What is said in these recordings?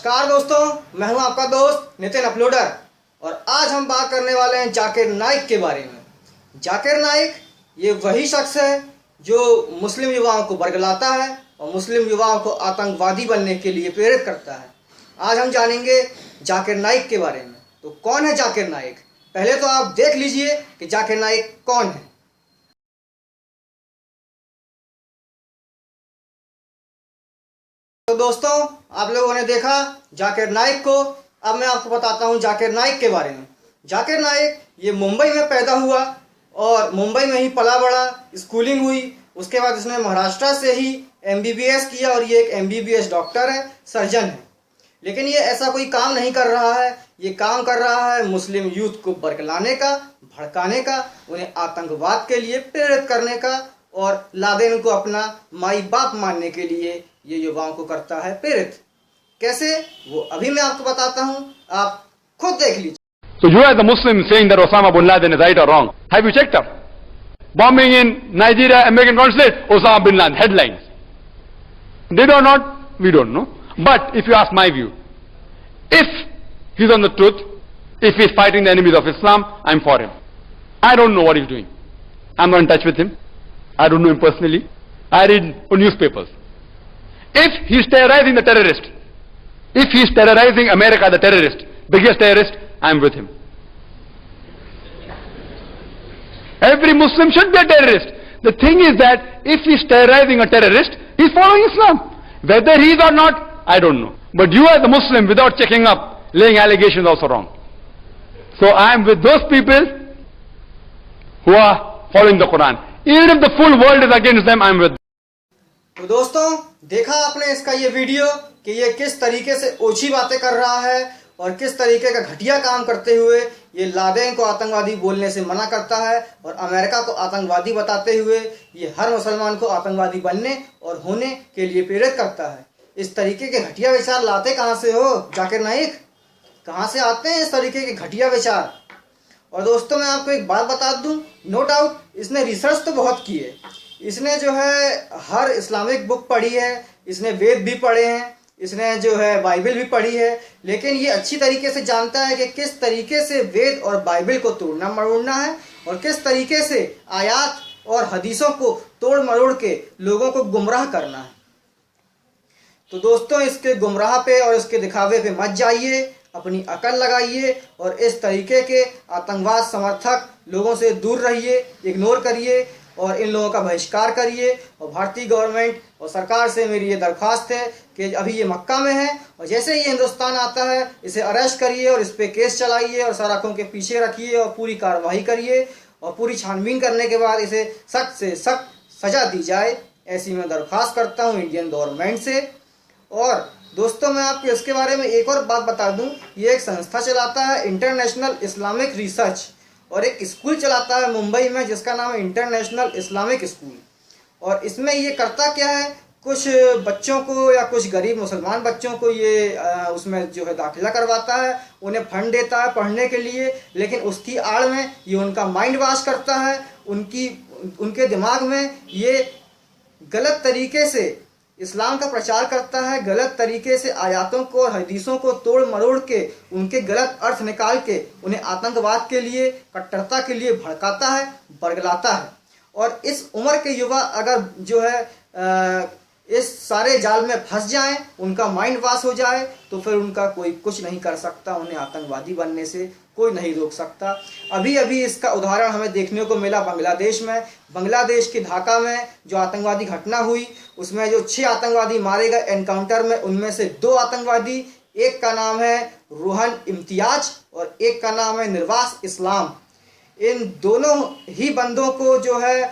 नमस्कार दोस्तों, मैं हूं आपका दोस्त नितिन अपलोडर और आज हम बात करने वाले हैं जाकिर नाइक के बारे में। जाकिर नाइक ये वही शख्स है जो मुस्लिम युवाओं को बरगलाता है और मुस्लिम युवाओं को आतंकवादी बनने के लिए प्रेरित करता है। आज हम जानेंगे जाकिर नाइक के बारे में। तो कौन है जाकिर नाइक? पहले तो आप देख लीजिए कि जाकिर नाइक कौन है। तो दोस्तों, आप लोगों ने देखा जाकिर नाइक को। अब मैं आपको बताता हूं जाकिर नाइक के बारे में। जाकिर नाइक ये मुंबई में पैदा हुआ और मुंबई में ही पला बड़ा, स्कूलिंग हुई। उसके बाद इसने महाराष्ट्र से ही MBBS किया और ये एक MBBS डॉक्टर है, सर्जन है। लेकिन ये ऐसा कोई काम नहीं कर रहा है, ये काम कर रहा है मुस्लिम यूथ को बरगलाने का, भड़काने का, उन्हें आतंकवाद के लिए प्रेरित करने का और लादेन को अपना माई बाप मानने के लिए ये युवाओं को करता है प्रेरित। कैसे, वो अभी मैं आपको बताता हूं, आप खुद देख लीजिए। So you as a Muslim saying that Osama bin Laden is right or wrong? Have you checked up? Bombing in Nigeria, American consulate, Osama bin Laden, headlines. Did or not? We don't know. But if you ask my view, if he's on the truth, if he's fighting the enemies of Islam, I'm for him. I don't know what he's doing. I'm not in touch with him. I don't know him personally. I read newspapers. If he's terrorizing the terrorist, if he's terrorizing America, the terrorist, biggest terrorist, I'm with him. Every Muslim should be a terrorist. The thing is that if he's terrorizing a terrorist, he's following Islam. Whether he is or not, I don't know. But you as a Muslim, without checking up, laying allegations also wrong. So I'm with those people who are following the Quran. Even if the full world is against them, I'm with them. तो दोस्तों, देखा आपने इसका ये video कि ये किस तरीके से ओछी बातें कर रहा है और किस तरीके का घटिया काम करते हुए ये लादेन को आतंकवादी बोलने से मना करता है और अमेरिका को आतंकवादी बताते हुए ये हर मुसलमान को आतंकवादी बनने और होने के लिए प्रेरित करता है। इस तरीके के घटिया विचार लाते कहाँ से हो जाकिर नाइक? कहाँ से आते हैं इस तरीके के घटिया विचार? और दोस्तों, मैं आपको एक बात बता दूं, नो डाउट इसने रिसर्च तो बहुत की है। इसने जो है हर इस्लामिक बुक पढ़ी है, इसने वेद भी पढ़े हैं, इसने जो है बाइबल भी पढ़ी है। लेकिन ये अच्छी तरीके से जानता है कि किस तरीके से वेद और बाइबल को तोड़ना मरोड़ना है और किस तरीके से आयात और हदीसों को तोड़ मरोड़ के लोगों को गुमराह करना है। तो दोस्तों, इसके गुमराह पे और इसके दिखावे पे मत जाइए, अपनी अकल लगाइए और इस तरीके के आतंकवाद समर्थक लोगों से दूर रहिए, इग्नोर करिए और इन लोगों का बहिष्कार करिए। और भारतीय गवर्नमेंट और सरकार से मेरी ये दरख्वास्त है कि अभी ये मक्का में है और जैसे ही हिंदुस्तान आता है इसे अरेस्ट करिए और इस पे केस चलाइए और सलाखों के पीछे रखिए और पूरी कार्रवाई करिए और पूरी छानबीन करने के बाद इसे सख्त से सख्त सजा दी जाए, ऐसी मैं दरख्वास्त करता हूँ इंडियन गवर्नमेंट से। और दोस्तों, मैं आपको इसके बारे में एक और बात बता दूं, ये एक संस्था चलाता है इंटरनेशनल इस्लामिक रिसर्च और एक स्कूल चलाता है मुंबई में जिसका नाम है इंटरनेशनल इस्लामिक स्कूल। और इसमें ये करता क्या है, कुछ बच्चों को या कुछ गरीब मुसलमान बच्चों को ये उसमें जो है दाखिला करवाता है, उन्हें फंड देता है पढ़ने के लिए। लेकिन उसकी आड़ में ये उनका माइंड वॉश करता है, उनके दिमाग में ये गलत तरीके से इस्लाम का प्रचार करता है, गलत तरीके से आयातों को और हदीसों को तोड़ मरोड़ के उनके गलत अर्थ निकाल के उन्हें आतंकवाद के लिए, कट्टरता के लिए भड़काता है, बरगलाता है। और इस उम्र के युवा अगर जो है इस सारे जाल में फंस जाएं, उनका माइंड वॉश हो जाए, तो फिर उनका कोई कुछ नहीं कर सकता, उन्हें आतंकवादी बनने से कोई नहीं रोक सकता। अभी अभी इसका उदाहरण हमें देखने को मिला बांग्लादेश में। बांग्लादेश के ढाका में जो आतंकवादी घटना हुई, उसमें जो 6 आतंकवादी मारे गए एनकाउंटर में, उनमें से 2 आतंकवादी, एक का नाम है रोहन इम्तियाज और एक का नाम है निर्वास इस्लाम। इन दोनों ही बंदों को जो है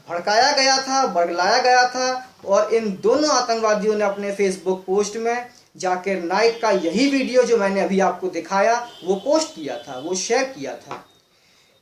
भड़काया गया था, बरगलाया गया था और इन दोनों आतंकवादियों ने अपने फेसबुक पोस्ट में जाकिर नाइक का यही वीडियो जो मैंने अभी आपको दिखाया वो पोस्ट किया था, वो शेयर किया था।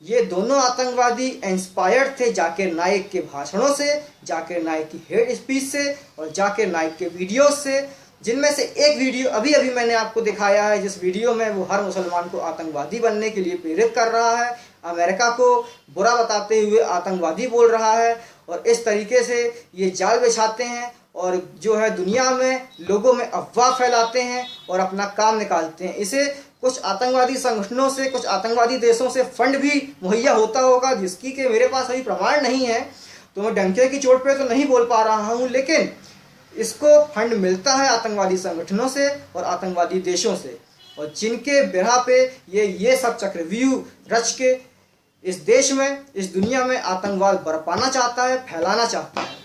ये दोनों आतंकवादी इंस्पायर्ड थे जाकिर नाइक के भाषणों से, जाकिर नाइक की हेड स्पीच से और जाकिर नाइक के वीडियोस से, जिनमें से एक वीडियो अभी अभी मैंने आपको दिखाया है, जिस वीडियो में वो हर मुसलमान को आतंकवादी बनने के लिए प्रेरित कर रहा है, अमेरिका को बुरा बताते हुए आतंकवादी बोल रहा है और इस तरीके से ये जाल बिछाते हैं और जो है दुनिया में लोगों में अफवाह फैलाते हैं और अपना काम निकालते हैं। इसे कुछ आतंकवादी संगठनों से, कुछ आतंकवादी देशों से फंड भी मुहैया होता होगा, जिसकी कि मेरे पास अभी प्रमाण नहीं है, तो मैं डंके की चोट पे तो नहीं बोल पा रहा हूँ, लेकिन इसको फंड मिलता है आतंकवादी संगठनों से और आतंकवादी देशों से, और जिनके बिरहा पे ये सब चक्रव्यूह रच के इस देश में, इस दुनिया में आतंकवाद बरपाना चाहता है, फैलाना चाहता है।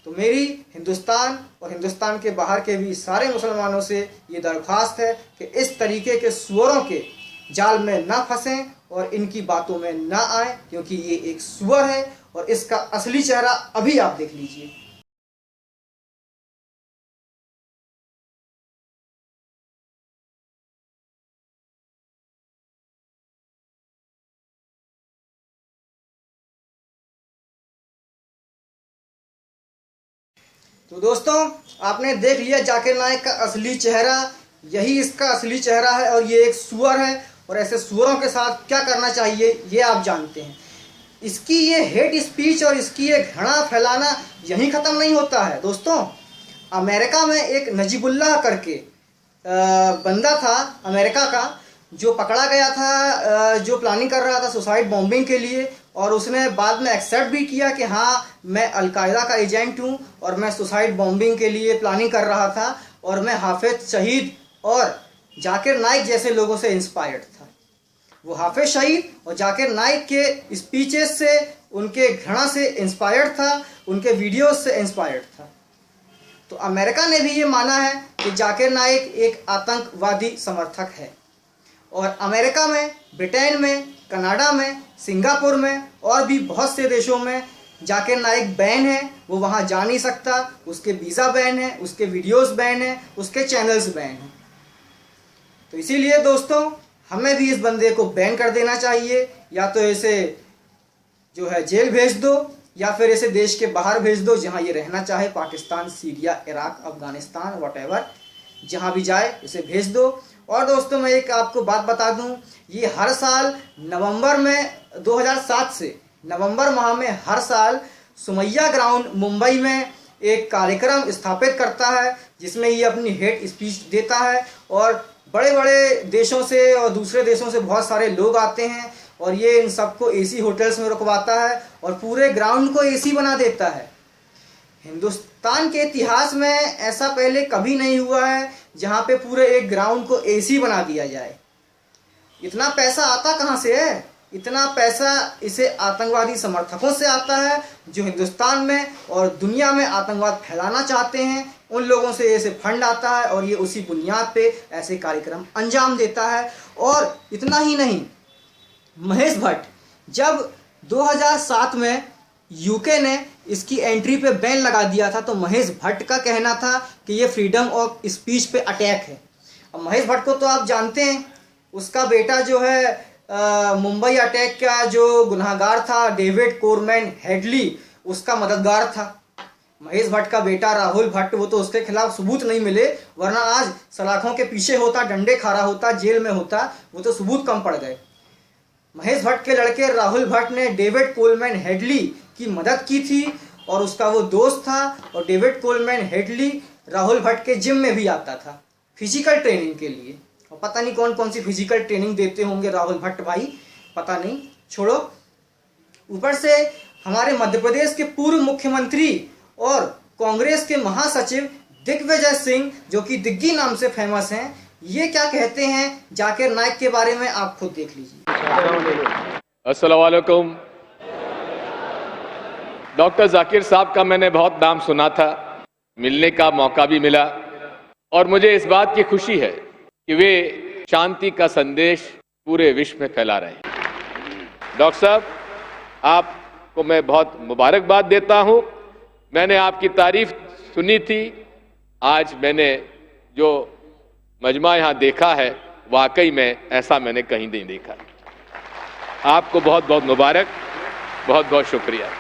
तो मेरी हिंदुस्तान और हिंदुस्तान के बाहर के भी सारे मुसलमानों से ये दरख्वास्त है कि इस तरीके के सुअरों के जाल में ना फंसें और इनकी बातों में ना आए, क्योंकि ये एक सुअर है और इसका असली चेहरा अभी आप देख लीजिए। तो दोस्तों, आपने देख लिया जाकिर नाइक का असली चेहरा, यही इसका असली चेहरा है और ये एक सुअर है, और ऐसे सुअरों के साथ क्या करना चाहिए ये आप जानते हैं। इसकी ये हेट स्पीच और इसकी ये घृणा फैलाना यहीं ख़त्म नहीं होता है दोस्तों। अमेरिका में एक नजीबुल्लाह करके बंदा था अमेरिका का, जो पकड़ा गया था, जो प्लानिंग कर रहा था सुसाइड बॉम्बिंग के लिए, और उसने बाद में एक्सेप्ट भी किया कि हाँ मैं अलकायदा का एजेंट हूँ और मैं सुसाइड बॉम्बिंग के लिए प्लानिंग कर रहा था और मैं हाफिज शहीद और जाकिर नाइक जैसे लोगों से इंस्पायर्ड था। वो हाफिज शहीद और जाकिर नाइक के स्पीचेस से, उनके घृणा से इंस्पायर्ड था, उनके वीडियोस से इंस्पायर्ड था। तो अमेरिका ने भी ये माना है कि जाकिर नाइक एक आतंकवादी समर्थक है, और अमेरिका में, ब्रिटेन में, कनाडा में, सिंगापुर में और भी बहुत से देशों में जाकिर नाइक बैन है। वो वहाँ जा नहीं सकता, उसके वीज़ा बैन है, उसके वीडियोस बैन है, उसके चैनल्स बैन हैं। तो इसीलिए दोस्तों, हमें भी इस बंदे को बैन कर देना चाहिए, या तो इसे जो है जेल भेज दो या फिर इसे देश के बाहर भेज दो, जहाँ ये रहना चाहे, Pakistan, Syria, Iraq, Afghanistan, whatever, जहाँ भी जाए इसे भेज दो। और दोस्तों, मैं एक आपको बात बता दूं, ये हर साल नवंबर में 2007 से नवंबर माह में हर साल सुमैया ग्राउंड मुंबई में एक कार्यक्रम स्थापित करता है, जिसमें ये अपनी हेट स्पीच देता है, और बड़े बड़े देशों से और दूसरे देशों से बहुत सारे लोग आते हैं, और ये इन सबको एसी होटल्स में रुकवाता है और पूरे ग्राउंड को एसी बना देता है। हिंदुस्तान के इतिहास में ऐसा पहले कभी नहीं हुआ है जहाँ पे पूरे एक ग्राउंड को एसी बना दिया जाए। इतना पैसा आता कहाँ से है? इतना पैसा इसे आतंकवादी समर्थकों से आता है, जो हिंदुस्तान में और दुनिया में आतंकवाद फैलाना चाहते हैं। उन लोगों से ऐसे फंड आता है और ये उसी बुनियाद पे ऐसे कार्यक्रम अंजाम देता है। और इतना ही नहीं, महेश भट्ट, जब 2007 में यूके ने इसकी एंट्री पे बैन लगा दिया था, तो महेश भट्ट का कहना था कि ये फ्रीडम ऑफ स्पीच पे अटैक है। अब महेश भट्ट को तो आप जानते हैं, उसका बेटा जो है मुंबई अटैक का जो गुनहगार था, डेविड कोरमैन हेडली, उसका मददगार था। महेश भट्ट का बेटा राहुल भट्ट, वो तो उसके खिलाफ सबूत नहीं मिले, वरना आज सलाखों के पीछे होता, डंडे खा रहा होता, जेल में होता, वो तो सबूत कम पड़ गए। महेश भट्ट के लड़के राहुल भट्ट ने डेविड कोलमैन हेडली की मदद की थी, और उसका वो दोस्त था, और David Coleman Headley Rahul Bhatt के जिम में भी आता था फिजिकल ट्रेनिंग के लिए। और पता नहीं कौन कौन सी फिजिकल ट्रेनिंग देते होंगे राहुल भट्ट भाई, पता नहीं, छोड़ो। ऊपर से हमारे मध्य प्रदेश के पूर्व मुख्यमंत्री और कांग्रेस के महासचिव दिग्विजय सिंह, जो कि दिग्गी नाम से फेमस हैं, ये क्या कहते हैं जाकिर नाइक के बारे में, आप खुद देख लीजिए। अस्सलाम वालेकुम। डॉक्टर जाकिर साहब का मैंने बहुत नाम सुना था, मिलने का मौका भी मिला, और मुझे इस बात की खुशी है कि वे शांति का संदेश पूरे विश्व में फैला रहे हैं। डॉक्टर साहब, आपको मैं बहुत मुबारकबाद देता हूं। मैंने आपकी तारीफ सुनी थी, आज मैंने जो मजमा यहाँ देखा है, वाकई में ऐसा मैंने कहीं नहीं देखा। आपको बहुत बहुत मुबारक, बहुत बहुत शुक्रिया।